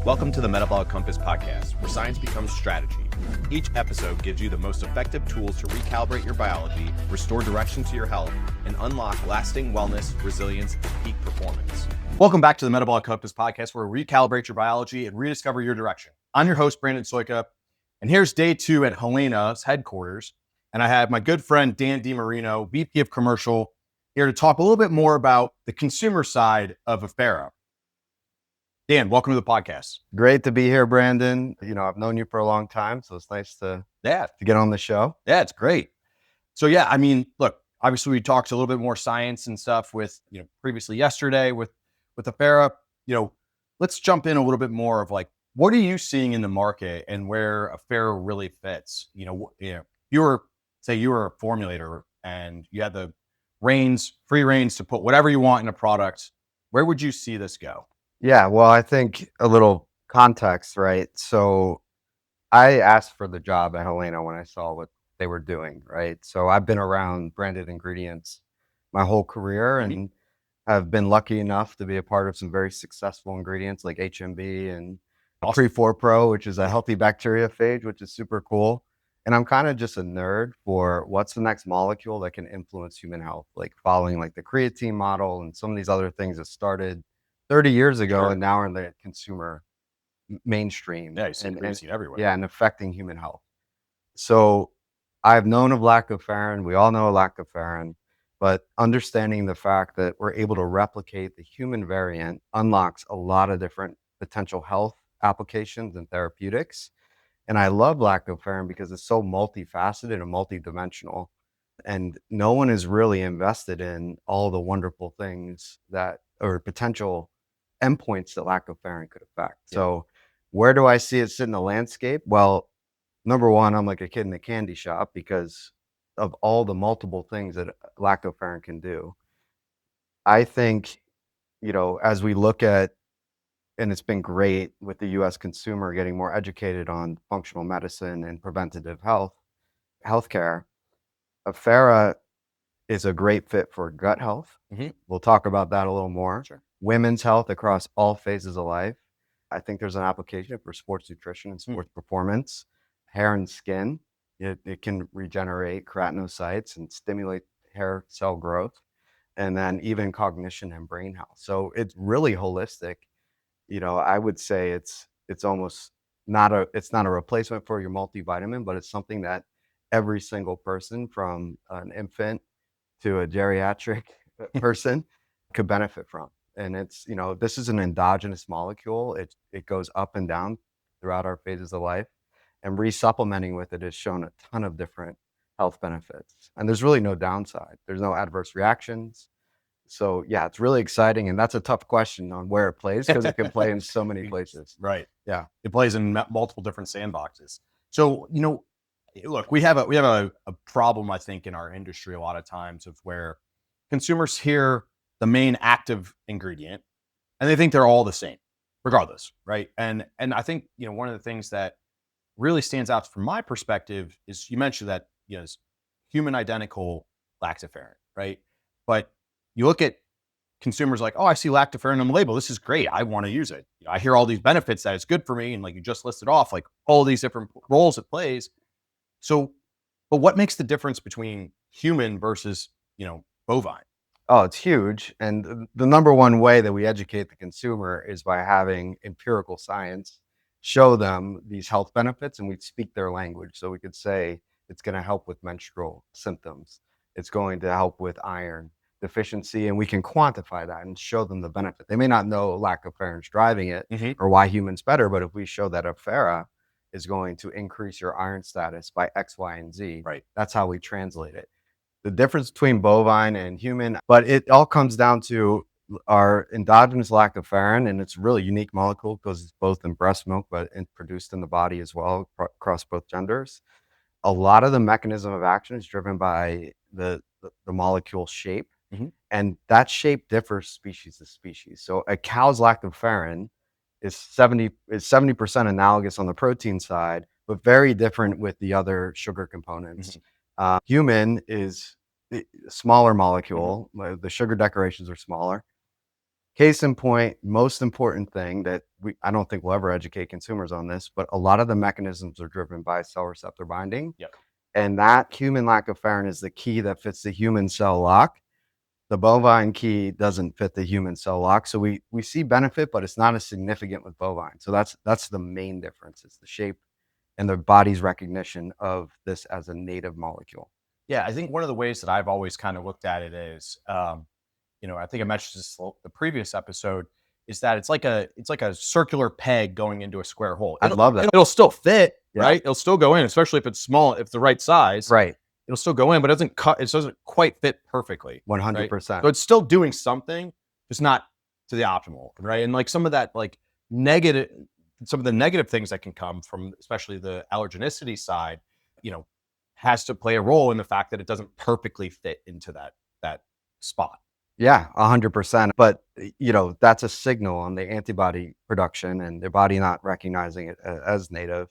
Welcome to the Metabolic Compass podcast, where science becomes strategy. Each episode gives you the most effective tools to recalibrate your biology, restore direction to your health, and unlock lasting wellness, resilience, and peak performance. Welcome back to the Metabolic Compass podcast, where we recalibrate your biology and rediscover your direction. I'm your host, Brandon Soika, and here's day 2 at Helaina's headquarters. And I have my good friend, Dan DeMarino, VP of Commercial, here to talk a little bit more about the consumer side of effera. Dan, welcome to the podcast. Great to be here, Brandon. You know, I've known you for a long time, so it's nice to get on the show. Yeah, it's great. So I mean, look, obviously we talked a little bit more science and stuff with, previously yesterday with effera. Let's jump in a little bit more of like, what are you seeing in the market and where effera really fits? You were a formulator and you had the free reins to put whatever you want in a product. Where would you see this go? Yeah, well, I think a little context, right? So I asked for the job at Helaina when I saw what they were doing, right? So I've been around branded ingredients my whole career and I've been lucky enough to be a part of some very successful ingredients like HMB and Pre4 Pro, which is a healthy bacteriophage, which is super cool. And I'm kind of just a nerd for what's the next molecule that can influence human health, like following like the creatine model and some of these other things that started 30 years ago and now are in the consumer mainstream. Yeah, you see it everywhere. Yeah, and affecting human health. So I've known of lactoferrin. We all know lactoferrin, but understanding the fact that we're able to replicate the human variant unlocks a lot of different potential health applications and therapeutics. And I love lactoferrin because it's so multifaceted and multidimensional. And no one is really invested in all the wonderful things or potential endpoints that lactoferrin could affect. Yeah. So where do I see it sit in the landscape? Well, number one, I'm like a kid in a candy shop because of all the multiple things that lactoferrin can do. I think, as we look at, and it's been great with the US consumer getting more educated on functional medicine and preventative healthcare, effera is a great fit for gut health. We'll talk about that a little more. Sure. Women's health across all phases of life. I think there's an application for sports nutrition and sports performance. Hair and skin, it can regenerate keratinocytes and stimulate hair cell growth. And then even cognition and brain health. So it's really holistic. I would say it's almost not a replacement for your multivitamin, but it's something that every single person from an infant to a geriatric person could benefit from. And it's, this is an endogenous molecule. It goes up and down throughout our phases of life, and resupplementing with it has shown a ton of different health benefits. And there's really no downside. There's no adverse reactions. So yeah, it's really exciting. And that's a tough question on where it plays because it can play in so many places. Right. Yeah. It plays in multiple different sandboxes. So, look, we have a problem, I think, in our industry a lot of times of where consumers hear the main active ingredient and they think they're all the same regardless. Right. And I think, one of the things that really stands out from my perspective is you mentioned that, it's human identical lactoferrin, right? But you look at consumers like, oh, I see lactoferrin on the label. This is great. I want to use it. I hear all these benefits that it's good for me. And like you just listed off, like all these different roles it plays. So, but what makes the difference between human versus, bovine? Oh, it's huge. And the number one way that we educate the consumer is by having empirical science show them these health benefits, and we speak their language. So we could say it's going to help with menstrual symptoms. It's going to help with iron deficiency, and we can quantify that and show them the benefit. They may not know lactoferrin is driving it or why humans better, but if we show that effera is going to increase your iron status by X, Y, and Z, right? That's how we translate it. The difference between bovine and human, but it all comes down to our endogenous lactoferrin, and it's a really unique molecule because it's both in breast milk, but produced in the body as well across both genders. A lot of the mechanism of action is driven by the molecule shape. And that shape differs species to species. So a cow's lactoferrin is 70% analogous on the protein side, but very different with the other sugar components. Human is a smaller molecule. The sugar decorations are smaller. Case in point, most important thing that I don't think we'll ever educate consumers on this, but a lot of the mechanisms are driven by cell receptor binding. Yep. And that human lactoferrin is the key that fits the human cell lock. The bovine key doesn't fit the human cell lock. So we see benefit, but it's not as significant with bovine. So that's the main difference. It's the shape and the body's recognition of this as a native molecule. Yeah, I think one of the ways that I've always kind of looked at it is, I think I mentioned this the previous episode, is that it's like a circular peg going into a square hole. I love that. It'll still fit, Yeah. right? It'll still go in, especially if it's small, if it's the right size. Right. It'll still go in, but it doesn't quite fit perfectly. 100%. So it's still doing something, just not to the optimal, right? And like some of that, like some of the negative things that can come from, especially the allergenicity side, has to play a role in the fact that it doesn't perfectly fit into that spot. Yeah, 100%. But, that's a signal on the antibody production and their body not recognizing it as native,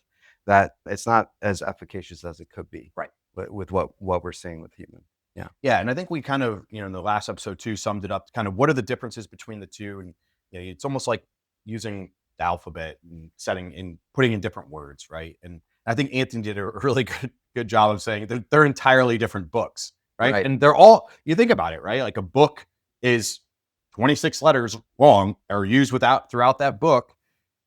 that it's not as efficacious as it could be. Right. With what we're seeing with human. Yeah. Yeah. And I think we kind of, in the last episode too, summed it up, kind of what are the differences between the two. And it's almost like using the alphabet and putting in different words. Right. And I think Anthony did a really good job of saying they're entirely different books. Right. And they're all, you think about it, right? Like a book is 26 letters long or used throughout that book,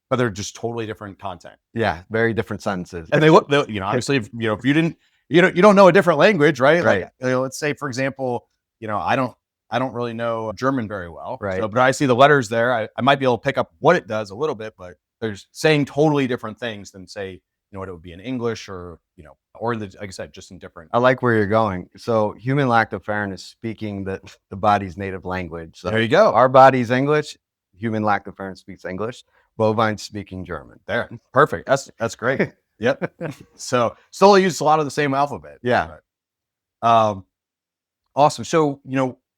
but they're just totally different content. Yeah. Very different sentences. And they obviously, if you didn't, you don't know a different language, right? Right. Like, let's say, for example, I don't really know German very well, right? So, but I see the letters there. I might be able to pick up what it does a little bit, but they're saying totally different things than say, what it would be in English or like I said, just in different. I like where you're going. So human lactoferrin is speaking the body's native language. So there you go. Our body's English. Human lactoferrin speaks English. Bovine speaking German. There, perfect. That's great. Yep. So still use a lot of the same alphabet. Yeah. Awesome. So,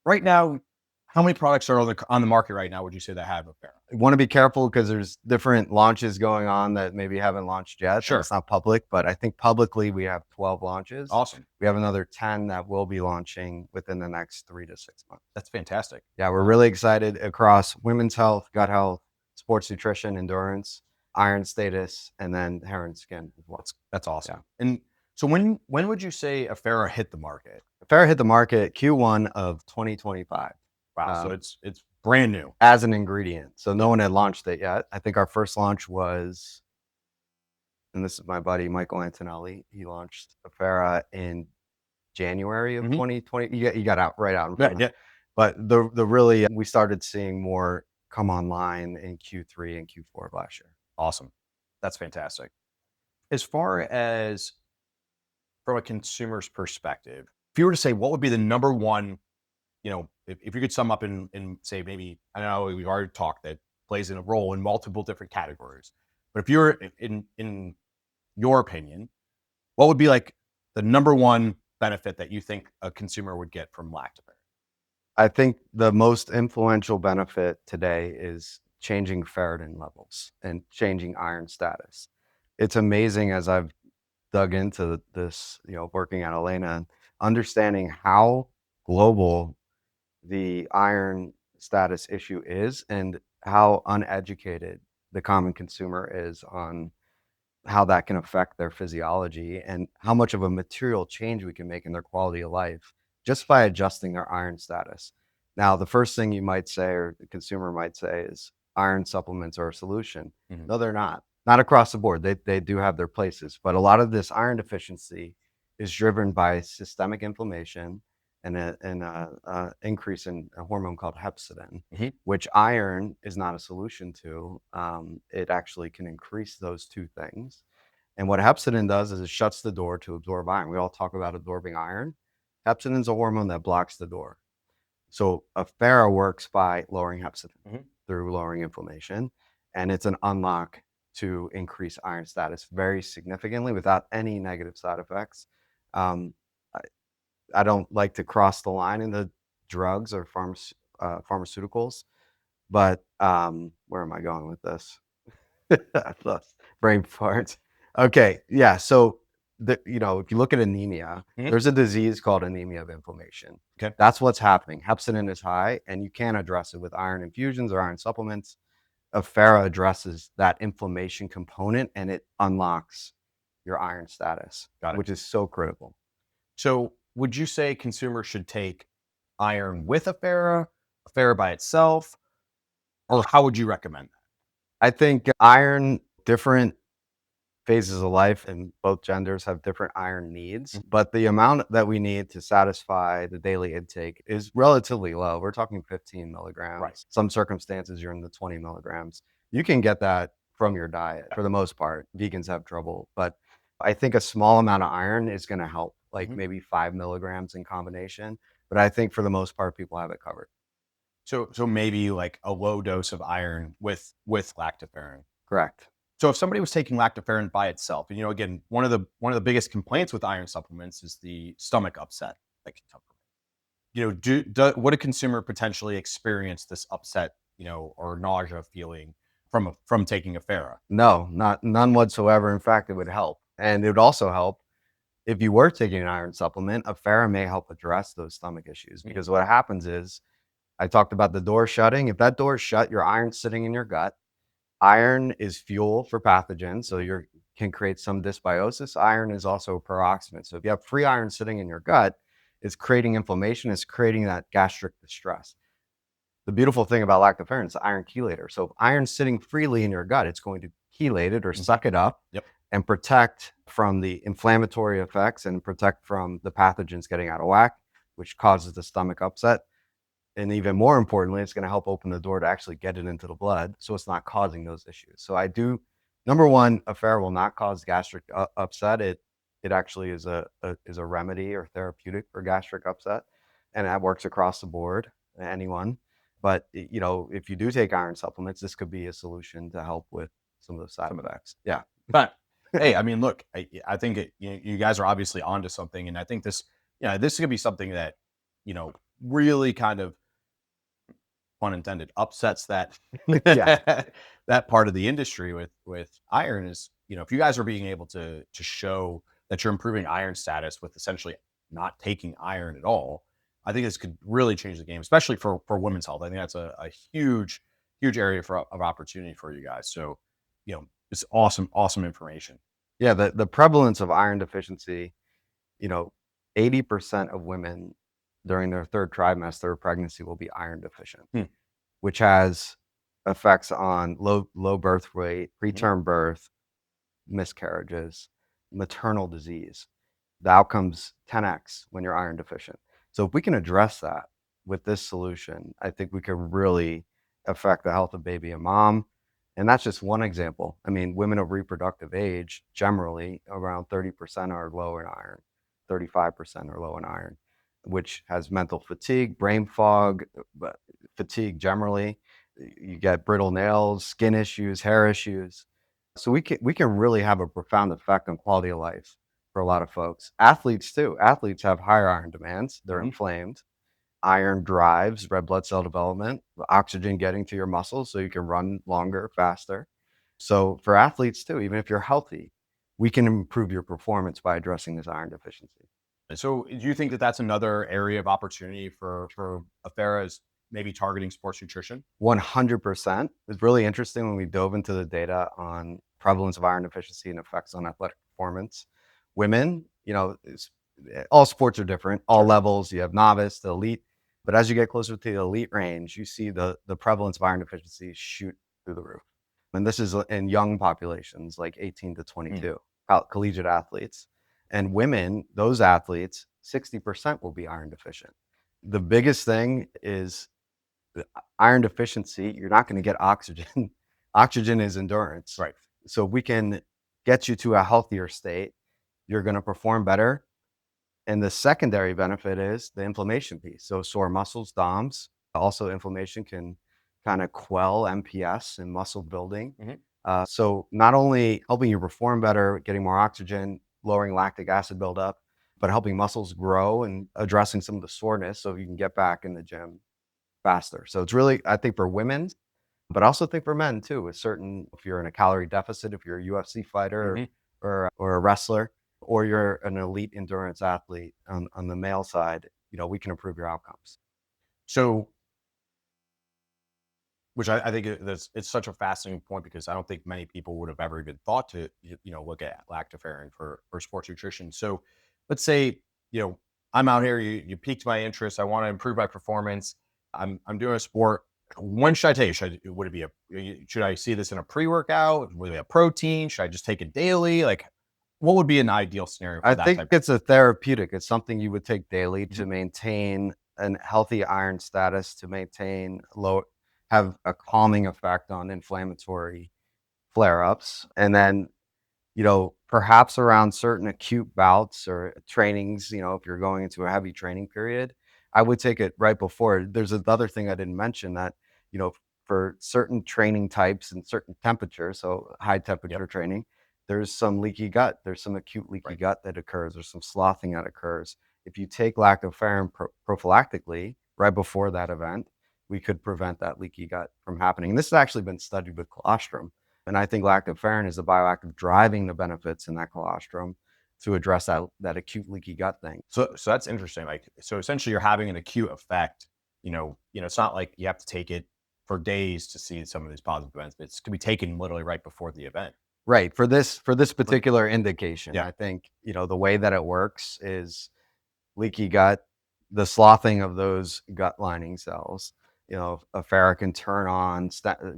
right now, how many products are on the market right now, would you say, that have effera? I want to be careful because there's different launches going on that maybe haven't launched yet. Sure. It's not public, but I think publicly we have 12 launches. Awesome. We have another 10 that will be launching within the next 3 to 6 months. That's fantastic. Yeah, we're really excited across women's health, gut health, sports nutrition, endurance, iron status, and then hair and skin as well. That's awesome. Yeah. And so when would you say effera hit the market? Effera hit the market Q1 of 2025. Wow. So it's brand new as an ingredient. So no one had launched it yet. I think our first launch was, and this is my buddy Michael Antonelli. He launched effera in January of 2020. You got out right out in front. Yeah. But the really we started seeing more come online in Q3 and Q4 of last year. Awesome. That's fantastic. As far as from a consumer's perspective, if you were to say what would be the number one, if you could sum up and say, maybe, I don't know, we've already talked that plays in a role in multiple different categories, but if you're in your opinion, what would be like the number one benefit that you think a consumer would get from lactoferrin? I think the most influential benefit today is changing ferritin levels and changing iron status. It's amazing as I've dug into this, working at Helaina, understanding how global the iron status issue is and how uneducated the common consumer is on how that can affect their physiology and how much of a material change we can make in their quality of life just by adjusting their iron status. Now, the first thing you might say, or the consumer might say, is iron supplements are a solution. Mm-hmm. No, they're not. Not across the board. They do have their places, but a lot of this iron deficiency is driven by systemic inflammation and an increase in a hormone called hepcidin, which iron is not a solution to. It actually can increase those two things. And what hepcidin does is it shuts the door to absorb iron. We all talk about absorbing iron. Hepcidin is a hormone that blocks the door. So effera works by lowering hepcidin through lowering inflammation. And it's an unlock to increase iron status very significantly without any negative side effects. I don't like to cross the line into drugs or pharmaceuticals, but where am I going with this? Brain fart. Okay, yeah. So if you look at anemia, Mhm. there's a disease called anemia of inflammation. Okay. That's what's happening. Hepcidin is high, and you can't address it with iron infusions or iron supplements. Effera addresses that inflammation component, and it unlocks your iron status, Got it. which is so critical. So would you say consumers should take iron with effera by itself, or how would you recommend that? I think iron, different phases of life and both genders have different iron needs, Mhm. but the amount that we need to satisfy the daily intake is relatively low. We're talking 15 milligrams. Right. Some circumstances, you're in the 20 milligrams. You can get that from your diet for the most part. Vegans have trouble, but I think a small amount of iron is going to help, like Mhm. maybe 5 milligrams in combination. But I think for the most part, people have it covered. So maybe like a low dose of iron with lactoferrin. Correct. So if somebody was taking lactoferrin by itself, and again, one of the biggest complaints with iron supplements is the stomach upset that can come from it. Would a consumer potentially experience this upset, or nausea feeling from taking a Fera? No, none whatsoever. In fact, it would help. And it would also help if you were taking an iron supplement. A Ferra may help address those stomach issues, because what happens is, I talked about the door shutting. If that door is shut, your iron's sitting in your gut. Iron is fuel for pathogens, so you can create some dysbiosis. Iron is also a peroxidant. So if you have free iron sitting in your gut, it's creating inflammation, it's creating that gastric distress. The beautiful thing about lactoferrin is the iron chelator. So if iron's sitting freely in your gut, it's going to chelate it or suck it up. Yep. And protect from the inflammatory effects and protect from the pathogens getting out of whack, which causes the stomach upset. And even more importantly, it's going to help open the door to actually get it into the blood, so it's not causing those issues. So number one, effera will not cause gastric upset. It actually is a remedy or therapeutic for gastric upset, and that works across the board, anyone. But if you do take iron supplements, this could be a solution to help with some of those side effects. Yeah. But hey, I mean, look, I think you guys are obviously onto something, and I think this could be something that really kind of, pun intended, upsets that Yeah. that part of the industry with iron. Is if you guys are being able to show that you're improving iron status with essentially not taking iron at all, I think this could really change the game, especially for women's health. I think that's a huge area of opportunity for you guys. So it's awesome information. Yeah, the prevalence of iron deficiency, you know, 80% of women during their third trimester of pregnancy will be iron deficient, Hmm. which has effects on low birth weight, preterm birth, miscarriages, maternal disease. The outcome's 10x when you're iron deficient. So if we can address that with this solution, I think we can really affect the health of baby and mom. And that's just one example. I mean, women of reproductive age, generally around 30% are low in iron, 35% are low in iron, which has mental fatigue, brain fog, fatigue generally. You get brittle nails, skin issues, hair issues. So we can really have a profound effect on quality of life for a lot of folks. Athletes too. Athletes have higher iron demands. They're inflamed. Iron drives red blood cell development, the oxygen getting to your muscles so you can run longer, faster. So for athletes too, even if you're healthy, we can improve your performance by addressing this iron deficiency. So do you think that that's another area of opportunity for Affera, is maybe targeting sports nutrition? 100%. It's really interesting when we dove into the data on prevalence of iron deficiency and effects on athletic performance. Women, all sports are different, all levels. You have novice, the elite, but as you get closer to the elite range, you see the prevalence of iron deficiency shoot through the roof. And this is in young populations, like 18 to 22, collegiate athletes. And women, those athletes, 60% will be iron deficient. The biggest thing is iron deficiency. You're not going to get oxygen. Oxygen is endurance. Right. So if we can get you to a healthier state, you're going to perform better. And the secondary benefit is the inflammation piece. So sore muscles, DOMS, also inflammation can kind of quell MPS and muscle building. So not only helping you perform better, getting more oxygen, lowering lactic acid buildup, but helping muscles grow and addressing some of the soreness so you can get back in the gym faster. So it's really, I think, for women, but I also think for men too, if you're in a calorie deficit, if you're a UFC fighter or a wrestler, or you're an elite endurance athlete on the male side, we can improve your outcomes. So, which I think it's such a fascinating point, because I don't think many people would have ever even thought to look at lactoferrin for sports nutrition. So let's say I'm out here, you piqued my interest, I want to improve my performance, I'm doing a sport. When should I take it? Would it be should I see this in a pre-workout? Would it be a protein? Should I just take it daily? Like, what would be an ideal scenario for I that think type? it's a therapeutic. It's something you would take daily to Mhm. maintain a healthy iron status, to have a calming effect on inflammatory flare-ups. And then, perhaps around certain acute bouts or trainings, if you're going into a heavy training period, I would take it right before. There's another thing I didn't mention that, you know, for certain training types and certain temperatures, so high temperature Yep. training, there's some leaky gut. There's some acute leaky Right. gut that occurs. There's some sloughing that occurs. If you take lactoferrin prophylactically right before that event, we could prevent that leaky gut from happening. And this has actually been studied with colostrum. And I think lactoferrin is the bioactive driving the benefits in that colostrum to address that acute leaky gut thing. So that's interesting. Like, so essentially you're having an acute effect. It's not like you have to take it for days to see some of these positive benefits. It can be taken literally right before the event. Right. For this particular indication, Yeah. I think, the way that it works is leaky gut, the sloughing of those gut lining cells, effera can turn on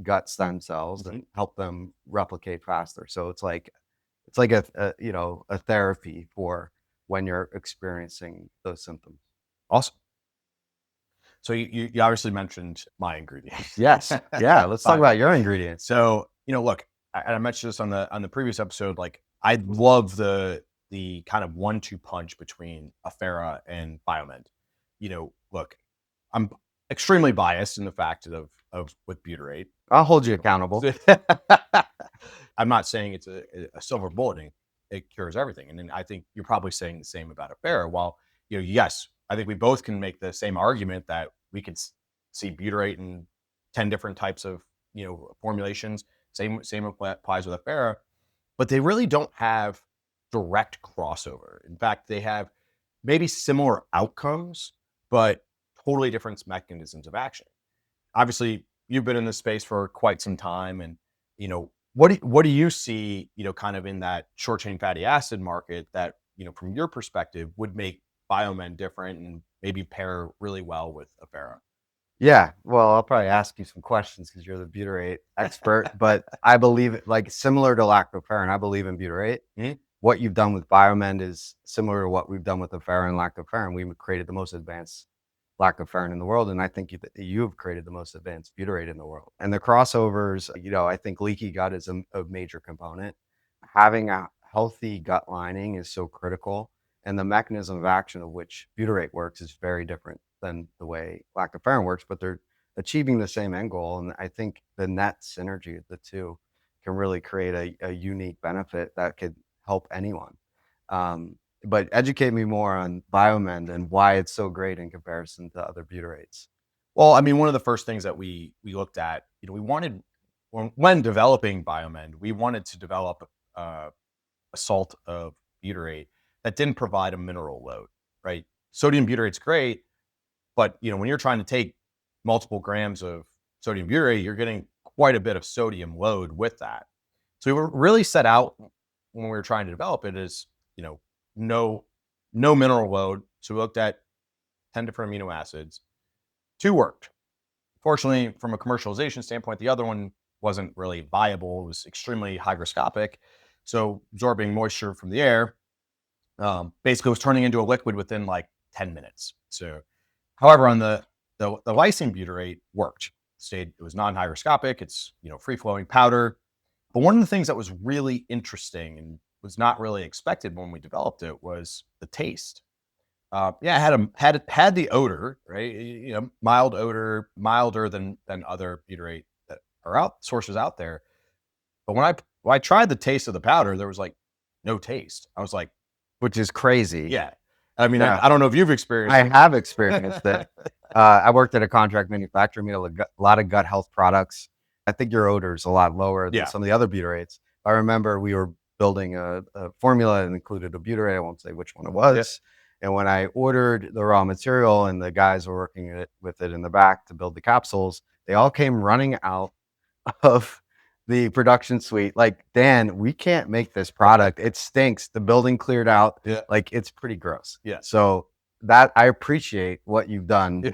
gut stem cells Mhm. and help them replicate faster. So it's like a therapy for when you're experiencing those symptoms. Awesome. So you obviously mentioned my ingredients. Yes. Yeah. Let's talk Fine. about your ingredients. So, look, I mentioned this on the previous episode. Like, I love the kind of 1-2 punch between Effera and BIOMEnd. Look, I'm extremely biased in the fact of with butyrate. I'll hold you accountable. I'm not saying it's a silver bullet and it cures everything. And then I think you're probably saying the same about Effera. While, yes, I think we both can make the same argument that we can see butyrate in 10 different types of, formulations. Same applies with Effera, but they really don't have direct crossover. In fact, they have maybe similar outcomes, but totally different mechanisms of action. Obviously, you've been in this space for quite some time, and what do you see, kind of in that short chain fatty acid market that from your perspective would make BIOMEnd different and maybe pair really well with Effera? Yeah. Well, I'll probably ask you some questions because you're the butyrate expert, but I believe it, like similar to lactoferrin, I believe in butyrate. Mhm. What you've done with BIOMEnd is similar to what we've done with Effera and lactoferrin. We've created the most advanced lactoferrin in the world, and I think you've created the most advanced butyrate in the world. And the crossovers, I think leaky gut is a major component. Having a healthy gut lining is so critical, and the mechanism of action of which butyrate works is very different than the way lactoferrin works, but they're achieving the same end goal. And I think the net synergy of the two can really create a unique benefit that could help anyone. But educate me more on BIOMEnd and why it's so great in comparison to other butyrates. Well, I mean, one of the first things that we looked at, we wanted when developing BIOMEnd, we wanted to develop a salt of butyrate that didn't provide a mineral load, right? Sodium butyrate's great, but when you're trying to take multiple grams of sodium butyrate, you're getting quite a bit of sodium load with that. So we were really set out when we were trying to develop it as, no mineral load. So we looked at 10 different amino acids. 2 worked. Fortunately, from a commercialization standpoint, the other one wasn't really viable. It was extremely hygroscopic. So absorbing moisture from the air, basically was turning into a liquid within like 10 minutes. So, however, on the lysine butyrate worked. It was non-hygroscopic. It's free flowing powder. But one of the things that was really interesting and was not really expected when we developed it was the taste. Yeah, it had the odor, right? Mild odor, milder than other butyrate that are sources out there. But when I tried the taste of the powder, there was like no taste. I was like, Which is crazy. yeah. I mean, Yeah. I don't know if you've experienced I it. have experienced it. I worked at a contract manufacturer, made a lot of gut health products. I think your odor is a lot lower than Yeah. some of the other butyrates. I remember we were building a formula that included a butyrate. I won't say which one it was. And when I ordered the raw material and the guys were working with it in the back to build the capsules, they all came running out of the production suite like, Dan, we can't make this product. It stinks. The building cleared out. Yeah. Like, it's pretty gross. Yeah. So that I appreciate what you've done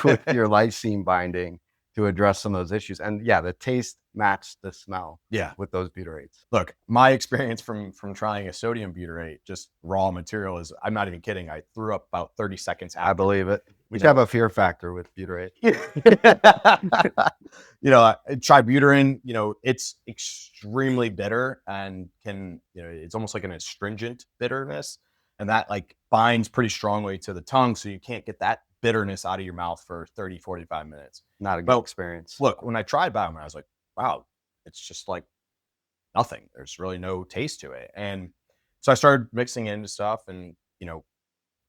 with your lysine binding to address some of those issues. And yeah, the taste matched the smell with those butyrates. Look, my experience from trying a sodium butyrate, just raw material, is, I'm not even kidding, I threw up about 30 seconds after. I believe it. We have a fear factor with butyrate. Tributyrin, it's extremely bitter and can, it's almost like an astringent bitterness. And that like binds pretty strongly to the tongue. So you can't get that bitterness out of your mouth for 30, 45 minutes. Not a good experience. Look, when I tried BIOMEnd, I was like, wow, it's just like nothing. There's really no taste to it. And so I started mixing into stuff. And,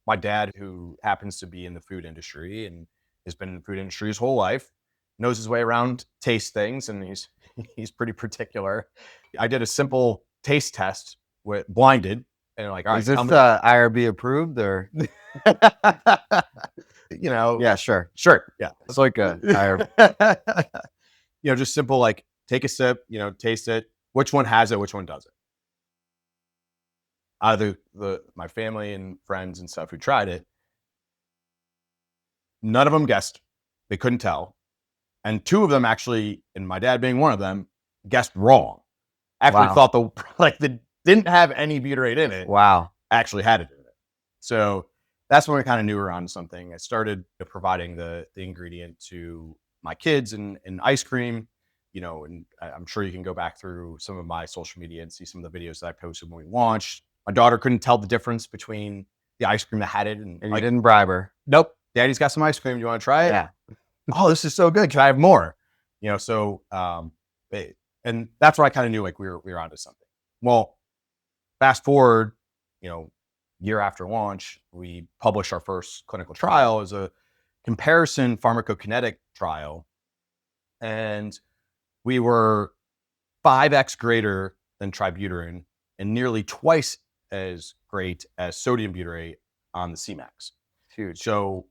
my dad, who happens to be in the food industry and has been in the food industry his whole life, knows his way around taste things, and he's pretty particular. I did a simple taste test with blinded, and like, all right, is this IRB approved or? Yeah, sure, yeah, it's like a IRB. Just simple, like take a sip, taste it. Which one has it? Which one doesn't? Out of my family and friends and stuff who tried it, none of them guessed. They couldn't tell. And two of them actually, and my dad being one of them, guessed wrong. Actually thought the product that didn't have any butyrate in it actually had it in it. So that's when we kind of knew we were onto something. I started providing the ingredient to my kids in ice cream, and I'm sure you can go back through some of my social media and see some of the videos that I posted when we launched. My daughter couldn't tell the difference between the ice cream that had it. And you didn't bribe her. Nope. Daddy's got some ice cream. Do you want to try it? Yeah. Oh, this is so good. Can I have more? And that's where I kind of knew like we were onto something. Well, fast forward, year after launch, we published our first clinical trial as a comparison pharmacokinetic trial. And we were 5x greater than tributyrin and nearly twice as great as sodium butyrate on the Cmax. Huge. So,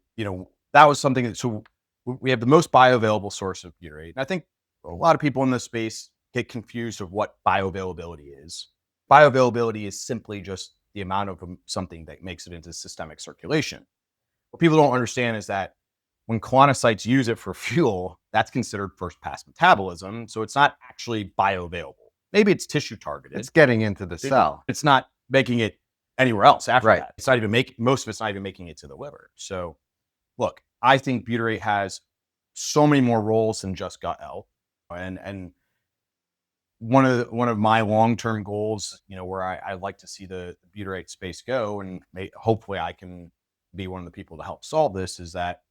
that was something so we have the most bioavailable source of butyrate. And I think a lot of people in this space get confused of what bioavailability is. Bioavailability is simply just the amount of something that makes it into systemic circulation. What people don't understand is that when colonocytes use it for fuel, that's considered first pass metabolism. So it's not actually bioavailable. Maybe it's tissue targeted. It's getting into the cell. It's not making it anywhere else after that. It's not even most of it's not even making it to the liver. So look, I think butyrate has so many more roles than just gut health. And one of my long-term goals, where I like to see the butyrate space go, and hopefully I can be one of the people to help solve this, is that,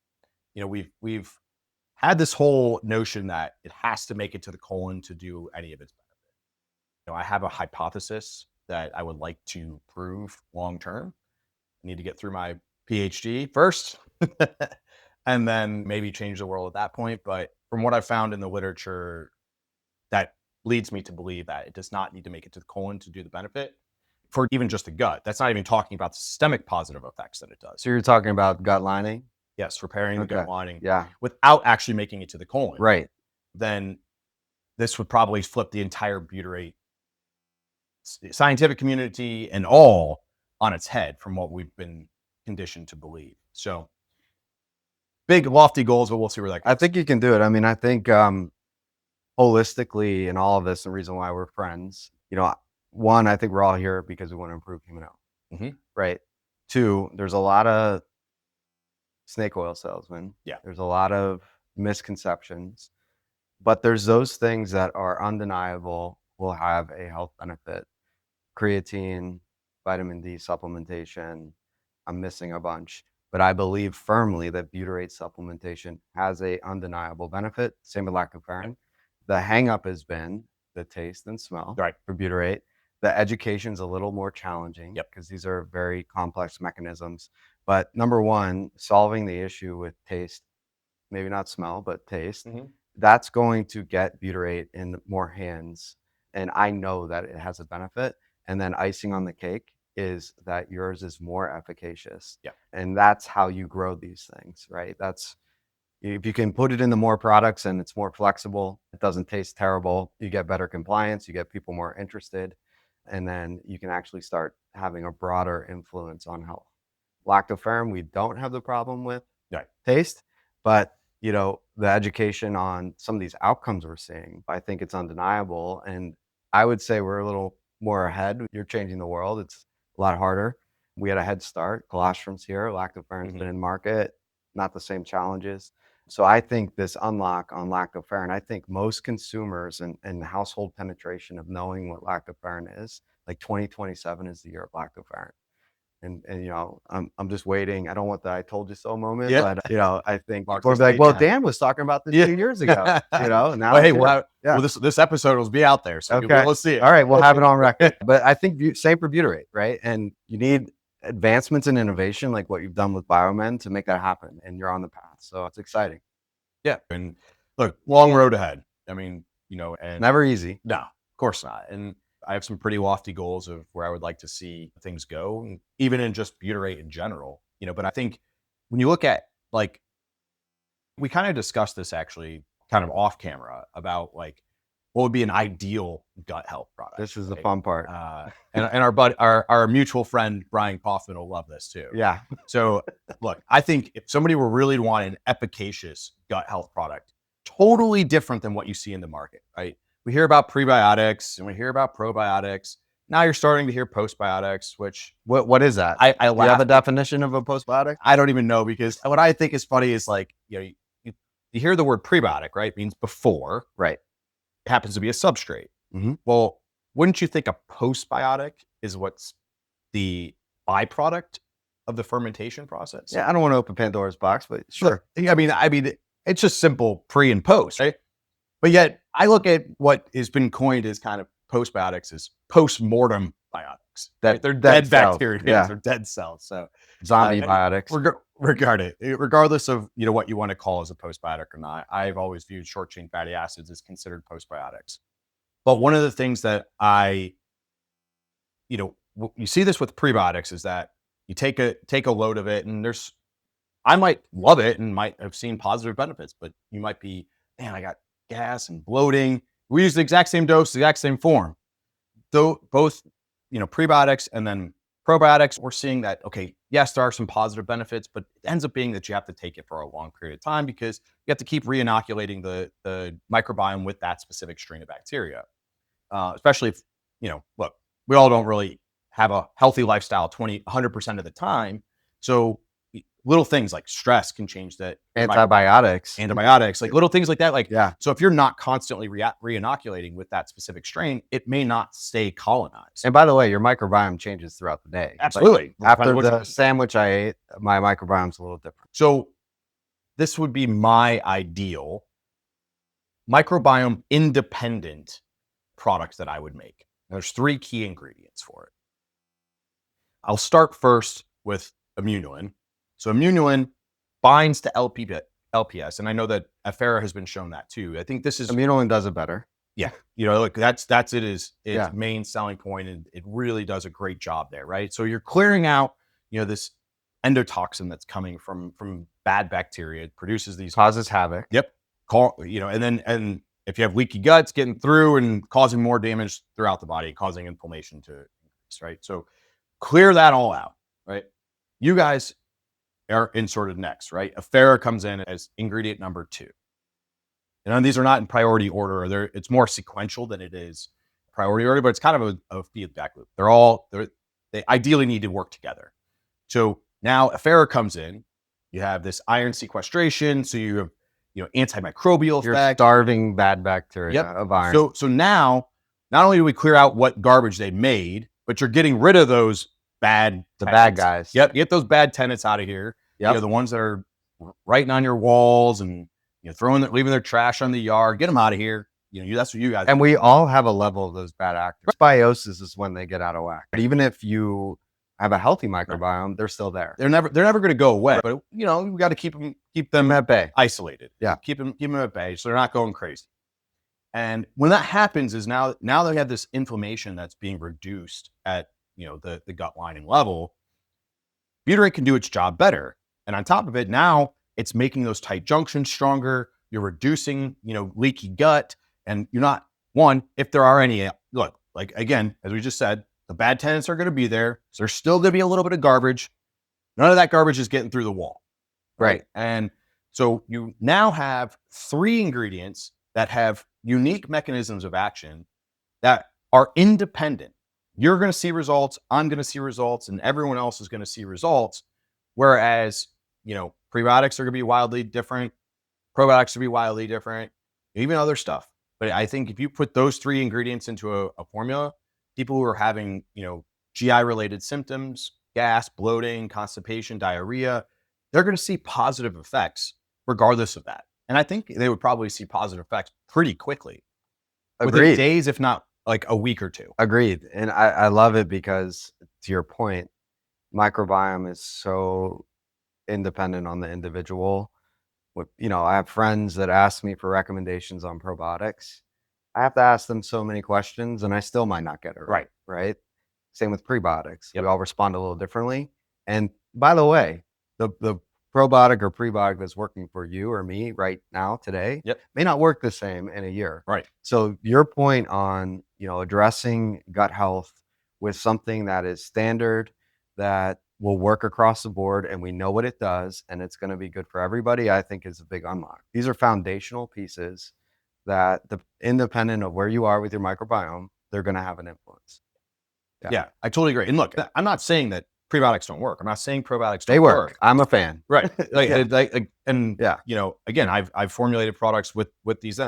we've had this whole notion that it has to make it to the colon to do any of its benefit. I have a hypothesis that I would like to prove long-term. I need to get through my PhD first and then maybe change the world at that point. But from what I found in the literature, that leads me to believe that it does not need to make it to the colon to do the benefit for even just the gut. That's not even talking about the systemic positive effects that it does. So you're talking about gut lining? Yes, repairing the gut lining. Yeah. Without actually making it to the colon. Right. Then this would probably flip the entire butyrate scientific community and all on its head from what we've been conditioned to believe. So big lofty goals, but we'll see where that goes. I think you can do it. I mean, I think holistically in all of this, the reason why we're friends, one, I think we're all here because we want to improve human health. Mm-hmm. Right. Two, there's a lot of snake oil salesmen. Yeah. There's a lot of misconceptions, but there's those things that are undeniable will have a health benefit. Creatine, vitamin D supplementation. I'm missing a bunch, but I believe firmly that butyrate supplementation has a undeniable benefit. Same with lactoferrin. The hang up has been the taste and smell for butyrate. The education's a little more challenging because these are very complex mechanisms. But number one, solving the issue with taste, maybe not smell, but taste, that's going to get butyrate in more hands. And I know that it has a benefit. And then icing on the cake is that yours is more efficacious. Yeah. And that's how you grow these things, right? That's, if you can put it into more products and it's more flexible, it doesn't taste terrible, you get better compliance, you get people more interested, and then you can actually start having a broader influence on health. Lactoferrin, we don't have the problem with taste, but the education on some of these outcomes we're seeing, I think it's undeniable. And I would say we're a little more ahead. You're changing the world. It's a lot harder. We had a head start. Colostrum's here. Lactoferrin's been in market. Not the same challenges. So I think this unlock on lactoferrin, I think most consumers and household penetration of knowing what lactoferrin is, like 2027 is the year of lactoferrin. And I'm just waiting. I don't want the I told you so moment, but I think people are like, well, Dan was talking about this 2 years ago, now. Well, hey, well, this episode will be out there, so we'll see it. All right, we'll have it on record. But I think same for butyrate, right? And you need advancements in innovation like what you've done with BIOMEnd to make that happen, and you're on the path. So it's exciting. Yeah, and look, long road ahead. I mean, and never easy. No, of course not. And I have some pretty lofty goals of where I would like to see things go, and even in just butyrate in general. But I think when you look at, like, we kind of discussed this actually kind of off camera about like what would be an ideal gut health product. This is the fun part. And our mutual friend Brian Kaufman will love this too. Yeah. So look, I think if somebody were really to want an efficacious gut health product, totally different than what you see in the market, right? We hear about prebiotics and we hear about probiotics. Now you're starting to hear postbiotics, which what is that? I Do you have a definition of a postbiotic? I don't even know, because what I think is funny is, like, you hear the word prebiotic, right? It means before, right? It happens to be a substrate. Mm-hmm. Well, wouldn't you think a postbiotic is what's the byproduct of the fermentation process? Yeah, I don't want to open Pandora's box, but sure. I mean, it's just simple pre and post, right? But yet I look at what has been coined as kind of postbiotics as post-mortem biotics. They're dead bacteria, they're dead cells. So zombie biotics. Regardless of what you want to call as a postbiotic or not, I've always viewed short chain fatty acids as considered postbiotics. But one of the things that you see this with prebiotics is that you take a load of it, and I might love it and might have seen positive benefits, but you might be, man, I got gas and bloating. We use the exact same dose, the exact same form. Though both, prebiotics and then probiotics, we're seeing that, okay, yes, there are some positive benefits, but it ends up being that you have to take it for a long period of time because you have to keep re-inoculating the microbiome with that specific strain of bacteria. Especially if, look, we all don't really have a healthy lifestyle 100% of the time. So little things like stress can change that. Antibiotics, like little things like that. Like, yeah. So if you're not constantly re-inoculating with that specific strain, it may not stay colonized. And by the way, your microbiome changes throughout the day. Absolutely. Like, after the sandwich I ate, my microbiome's a little different. So this would be my ideal microbiome independent product that I would make. There's 3 key ingredients for it. I'll start first with ImmunoLin. So ImmunoLin binds to LPS, and I know that effera has been shown that too. I think this is ImmunoLin does it better. Yeah, look, that's its main selling point, and it really does a great job there, right? So you're clearing out, this endotoxin that's coming from bad bacteria. It produces these, causes havoc. Yep. And if you have leaky guts, getting through and causing more damage throughout the body, causing inflammation to increase, right? So clear that all out, right? You guys are inserted next, right? Effera comes in as ingredient number 2. And these are not in priority order. It's more sequential than it is priority order, but it's kind of a feedback loop. They ideally need to work together. So now effera comes in. You have this iron sequestration, so you have antimicrobial You're effect. Starving bad bacteria of iron. So now, not only do we clear out what garbage they made, but you're getting rid of those bad guys. Yep, get those bad tenants out of here. Yep. The ones that are writing on your walls and leaving their trash on the yard. Get them out of here. That's what you guys. And we all have a level of those bad actors. Dysbiosis is when they get out of whack. But even if you have a healthy microbiome, they're still there. They're never going to go away. But we got to keep them at bay, isolated. Yeah, keep them at bay so they're not going crazy. And when that happens is now they have this inflammation that's being reduced at, the gut lining level. Butyrate can do its job better. And on top of it, now it's making those tight junctions stronger. You're reducing, leaky gut. And you're not, one, if there are any, look, like again, as we just said, the bad tenants are going to be there. So there's still going to be a little bit of garbage. None of that garbage is getting through the wall. Right. And so you now have 3 ingredients that have unique mechanisms of action that are independent. You're going to see results, I'm going to see results, and everyone else is going to see results. Whereas, prebiotics are going to be wildly different, probiotics are going to be wildly different, even other stuff. But I think if you put those 3 ingredients into a formula, people who are having, GI related symptoms, gas, bloating, constipation, diarrhea, they're going to see positive effects regardless of that. And I think they would probably see positive effects pretty quickly. Agreed. Within days, if not like a week or 2. Agreed. And I love it because, to your point, microbiome is so independent on the individual. I have friends that ask me for recommendations on probiotics. I have to ask them so many questions and I still might not get it right. Right. Same with prebiotics. Yep. We all respond a little differently. And by the way, the probiotic or prebiotic that's working for you or me right now today may not work the same in a year. Right. So your point on, addressing gut health with something that is standard, that will work across the board and we know what it does and it's going to be good for everybody, I think is a big unlock. These are foundational pieces that, independent of where you are with your microbiome, they're going to have an influence. Yeah, I totally agree. And look, I'm not saying that prebiotics don't work. I'm not saying probiotics They don't work. I'm a fan. Right. Again, I've formulated products with these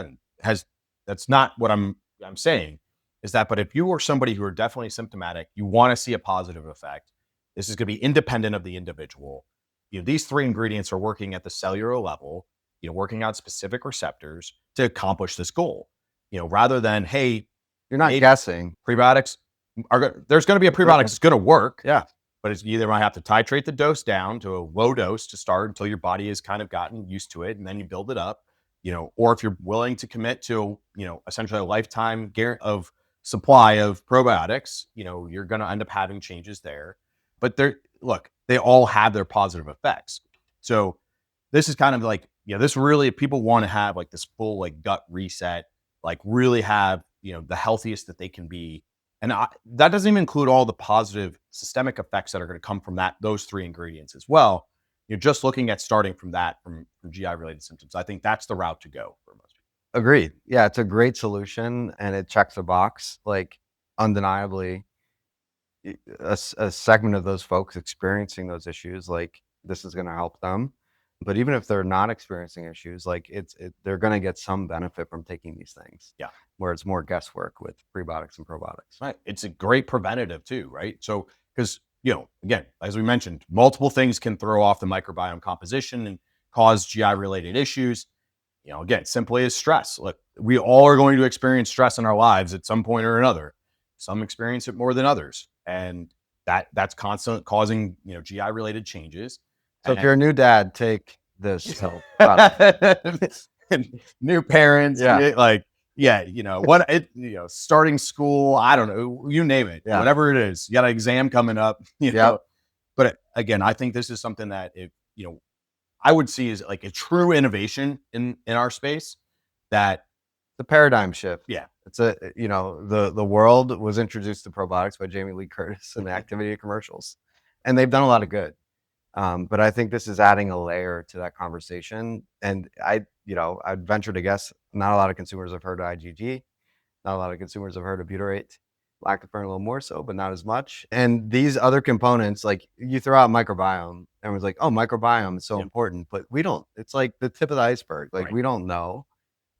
that's not what I'm saying is that, but if you are somebody who are definitely symptomatic, you want to see a positive effect, this is going to be independent of the individual. These 3 ingredients are working at the cellular level, working on specific receptors to accomplish this goal. Rather than, hey, you're not guessing. Prebiotics there's going to be a prebiotic that's going to work. Yeah. But you either might have to titrate the dose down to a low dose to start until your body has kind of gotten used to it, and then you build it up, or if you're willing to commit to, essentially a lifetime guarantee of supply of probiotics, you're going to end up having changes there. But they all have their positive effects. So this is kind of like, this really, people want to have like this full like gut reset, like really have, the healthiest that they can be. And that doesn't even include all the positive systemic effects that are going to come from those 3 ingredients as well. You're just looking at starting from GI related symptoms. I think that's the route to go for most people. Agreed. Yeah, it's a great solution and it checks a box. Like undeniably, a segment of those folks experiencing those issues, like this is going to help them. But even if they're not experiencing issues, like they're going to get some benefit from taking these things. Yeah. Where it's more guesswork with prebiotics and probiotics. Right. It's a great preventative too, right? So, because, again, as we mentioned, multiple things can throw off the microbiome composition and cause GI related issues. Again, simply as stress. Look, we all are going to experience stress in our lives at some point or another. Some experience it more than others. And that's constant causing, GI related changes. So if you're a new dad, take this help. New parents, starting school, I don't know, you name it, whatever it is, you got an exam coming up, know. But again, I think this is something that I would see as like a true innovation in our space. That the paradigm shift. Yeah, it's the world was introduced to probiotics by Jamie Lee Curtis in the Activia commercials, and they've done a lot of good. But I think this is adding a layer to that conversation. And I'd venture to guess not a lot of consumers have heard of IgG. Not a lot of consumers have heard of butyrate, lactoferrin a little more so, but not as much. And these other components, like you throw out microbiome, everyone's like, oh, microbiome is so important, but we don't, it's like the tip of the iceberg. Like we don't know,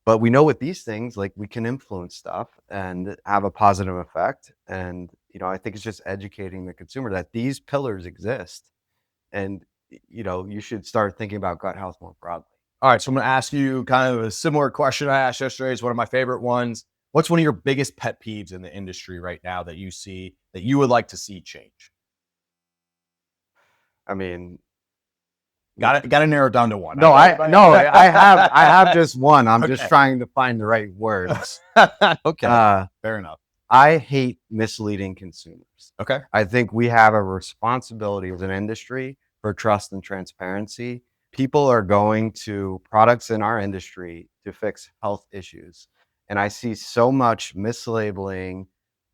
but we know with these things, like we can influence stuff and have a positive effect. And, I think it's just educating the consumer that these pillars exist. And, you should start thinking about gut health more broadly. All right. So I'm going to ask you kind of a similar question I asked yesterday. It's one of my favorite ones. What's one of your biggest pet peeves in the industry right now that you see that you would like to see change? I mean, Got to narrow it down to one. I have just one. I'm Okay. just trying to find the right words. Okay. Fair enough. I hate misleading consumers. Okay. I think we have a responsibility as an industry for trust and transparency. People are going to products in our industry to fix health issues. And I see so much mislabeling,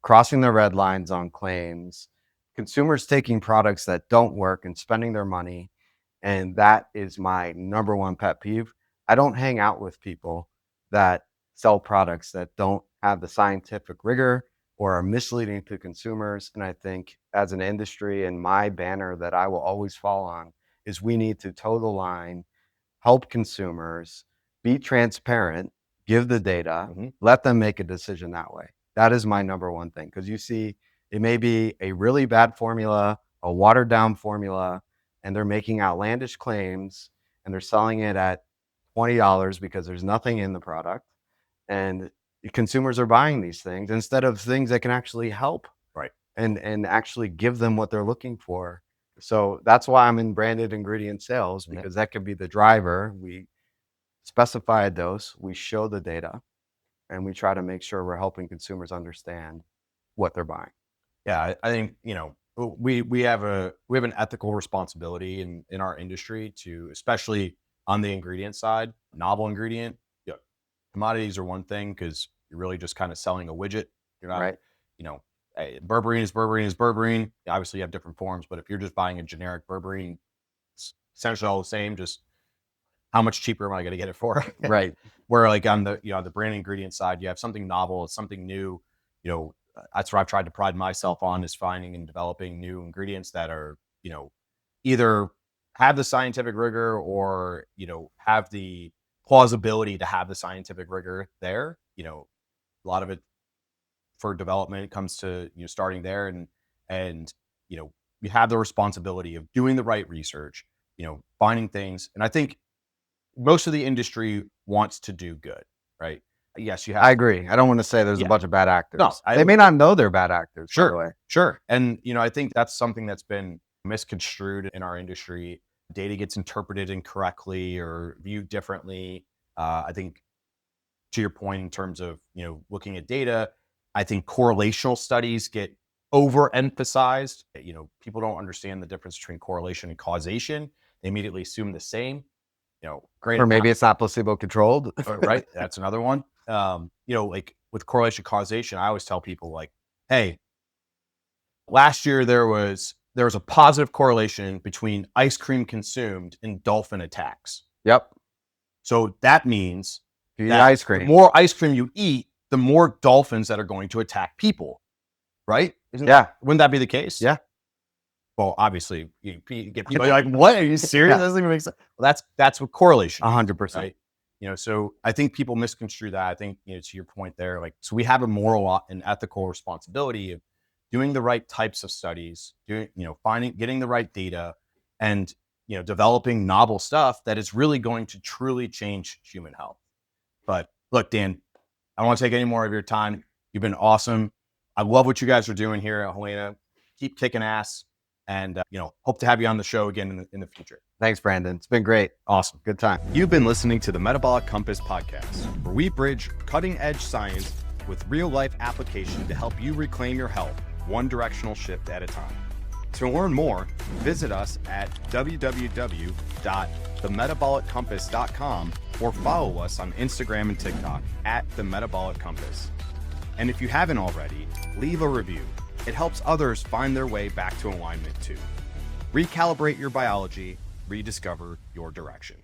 crossing the red lines on claims, consumers taking products that don't work and spending their money. And that is my number one pet peeve. I don't hang out with people that sell products that don't have the scientific rigor or are misleading to consumers. And I think as an industry, and my banner that I will always fall on is we need to toe the line, help consumers, be transparent, give the data, let them make a decision that way. That is my number one thing. Because you see, it may be a really bad formula, a watered down formula, and they're making outlandish claims and they're selling it at $20 because there's nothing in the product. And consumers are buying these things instead of things that can actually help, right? And actually give them what they're looking for. So that's why I'm in branded ingredient sales, because that could be the driver. We specify a dose, we show the data, and we try to make sure we're helping consumers understand what they're buying. Yeah, I think, we have an ethical responsibility in our industry to, especially on the ingredient side, novel ingredient. Commodities are one thing because you're really just kind of selling a widget. You're not, right. Berberine is berberine is berberine. Obviously, you have different forms, but if you're just buying a generic berberine, it's essentially all the same. Just how much cheaper am I going to get it for? Right. Where like on the brand ingredient side, you have something novel, it's something new. That's what I've tried to pride myself on, is finding and developing new ingredients that are, either have the scientific rigor or, have the plausibility to have the scientific rigor there. A lot of it for development comes to, starting there and, you have the responsibility of doing the right research, finding things. And I think most of the industry wants to do good, right? Yes, you have. I agree. I don't want to say there's a bunch of bad actors. No, they may not know they're bad actors. Sure. By the way. Sure. And, I think that's something that's been misconstrued in our industry. Data gets interpreted incorrectly or viewed differently. I think to your point in terms of, looking at data, I think correlational studies get overemphasized. People don't understand the difference between correlation and causation. They immediately assume the same. Great. Or maybe it's not placebo controlled. Right. That's another one. Like with correlation causation, I always tell people like, hey, last year there was a positive correlation between ice cream consumed and dolphin attacks. Yep. So that means you eat ice cream. The more ice cream you eat, the more dolphins that are going to attack people. Right? Wouldn't that be the case? Yeah. Well, obviously, you get people like, "What? Are you serious? That doesn't even make sense." Well, that's what correlation. 100%. Right? So I think people misconstrue that. I think, to your point there, like, so we have a moral and ethical responsibility of doing the right types of studies, getting the right data, and developing novel stuff that is really going to truly change human health. But look, Dan, I don't want to take any more of your time. You've been awesome. I love what you guys are doing here at Helaina. Keep kicking ass. And, hope to have you on the show again in the future. Thanks, Brandon. It's been great. Awesome. Good time. You've been listening to the Metabolic Compass podcast, where we bridge cutting-edge science with real-life application to help you reclaim your health one directional shift at a time. To learn more, visit us at www.themetaboliccompass.com or follow us on Instagram and TikTok at The Metabolic Compass. And if you haven't already, leave a review. It helps others find their way back to alignment too. Recalibrate your biology, rediscover your direction.